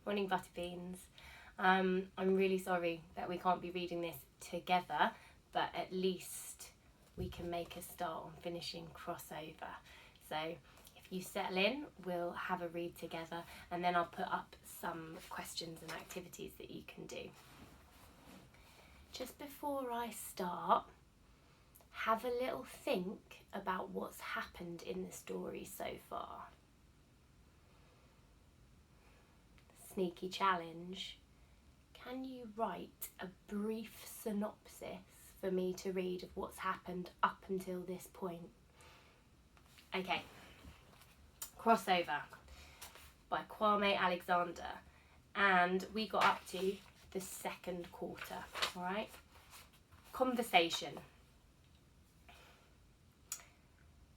Morning, butter beans. I'm really sorry that we can't be reading this together, but at least we can make a start on finishing crossover. So if you settle in, we'll have a read together, and then I'll put up some questions and activities that you can do. Just before I start, have a little think about what's happened in the story so far. Sneaky challenge. Can you write a brief synopsis for me to read of what's happened up until this point? Okay. Crossover by Kwame Alexander. And we got up to the second quarter, all right? Conversation.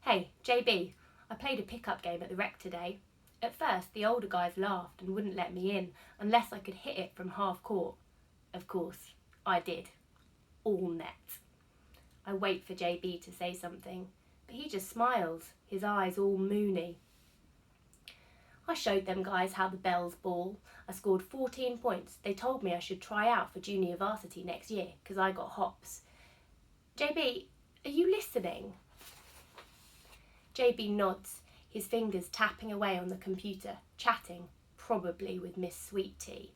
Hey, JB, I played a pickup game at the rec today. At first, the older guys laughed and wouldn't let me in unless I could hit it from half court. Of course, I did. All net. I wait for JB to say something, but he just smiles, his eyes all moony. I showed them guys how the bells ball. I scored 14 points. They told me I should try out for junior varsity next year because I got hops. JB, are you listening? JB nods, his fingers tapping away on the computer, chatting, probably with Miss Sweet Tea.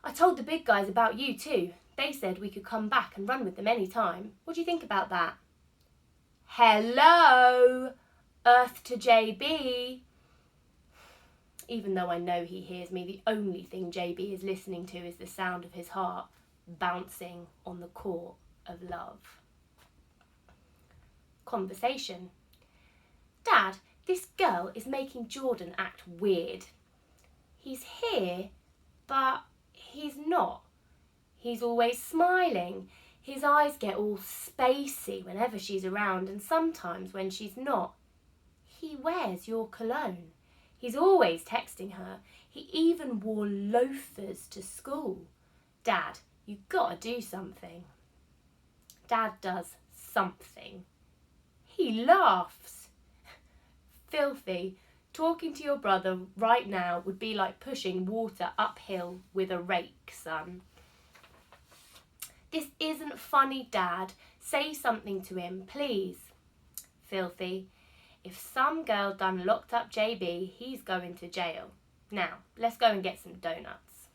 I told the big guys about you too. They said we could come back and run with them any time. What do you think about that? Hello, Earth to JB. Even though I know he hears me, the only thing JB is listening to is the sound of his heart bouncing on the court of love. Conversation. Dad, this girl is making Jordan act weird. He's here, but he's not. He's always smiling. His eyes get all spacey whenever she's around, and sometimes when she's not. He wears your cologne. He's always texting her. He even wore loafers to school. Dad, you've got to do something. Dad does something. He laughs. Filthy. Talking to your brother right now would be like pushing water uphill with a rake, son. This isn't funny, Dad. Say something to him, please. Filthy. If some girl done locked up JB, he's going to jail. Now, let's go and get some donuts.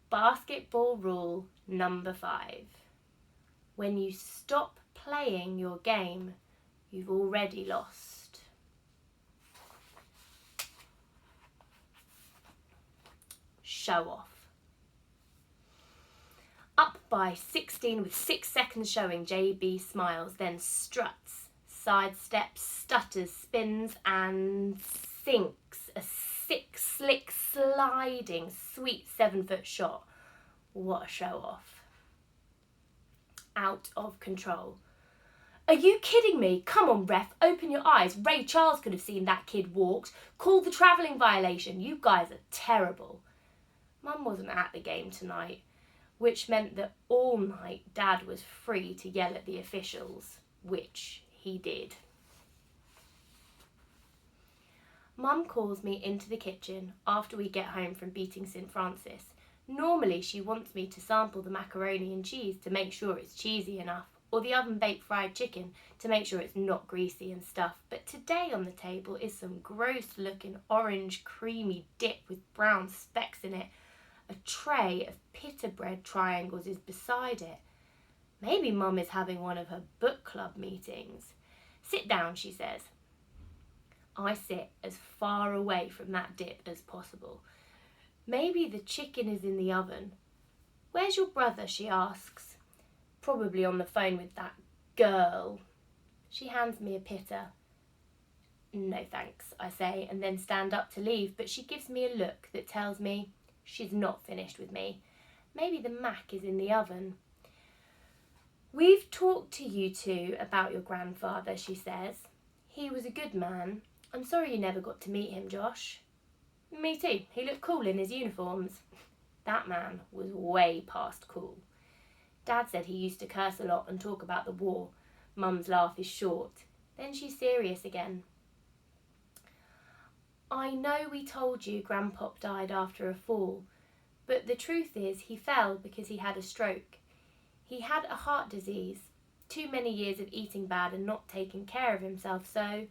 Basketball rule number 5. When you stop playing your game, you've already lost. Show off. Up by 16 with 6 seconds showing, JB smiles, then struts, sidesteps, stutters, spins and sinks. A 6 slick sliding sweet 7-foot shot. What a show off. Out of control. Are you kidding me? Come on, ref, open your eyes. Ray Charles could have seen that kid walked. Call the travelling violation. You guys are terrible. Mum wasn't at the game tonight, which meant that all night Dad was free to yell at the officials, which he did. Mum calls me into the kitchen after we get home from beating St. Francis. Normally she wants me to sample the macaroni and cheese to make sure it's cheesy enough, or the oven-baked fried chicken to make sure it's not greasy and stuff. But today on the table is some gross-looking orange creamy dip with brown specks in it. A tray of pita bread triangles is beside it. Maybe Mum is having one of her book club meetings. Sit down, she says. I sit as far away from that dip as possible. Maybe the chicken is in the oven. Where's your brother, she asks. Probably on the phone with that girl. She hands me a pita. No thanks, I say, and then stand up to leave, but she gives me a look that tells me she's not finished with me. Maybe the mac is in the oven. We've talked to you two about your grandfather, she says. He was a good man. I'm sorry you never got to meet him, Josh. Me too. He looked cool in his uniforms. That man was way past cool. Dad said he used to curse a lot and talk about the war. Mum's laugh is short. Then she's serious again. I know we told you Grandpop died after a fall, but the truth is he fell because he had a stroke. He had a heart disease, too many years of eating bad and not taking care of himself, so...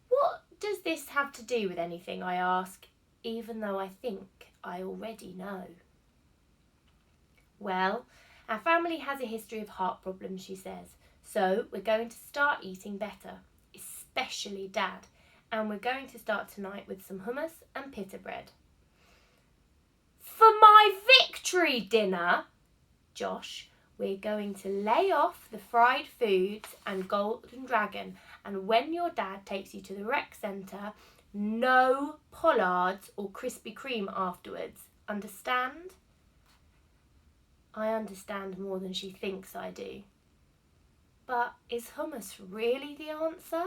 What does this have to do with anything, I ask, even though I think I already know? Well, our family has a history of heart problems, she says, so we're going to start eating better, especially Dad, and we're going to start tonight with some hummus and pita bread. For my victory dinner, Josh, we're going to lay off the fried foods and Golden Dragon, and when your dad takes you to the rec centre, no pollards or Krispy Kreme afterwards. Understand? I understand more than she thinks I do. But is hummus really the answer?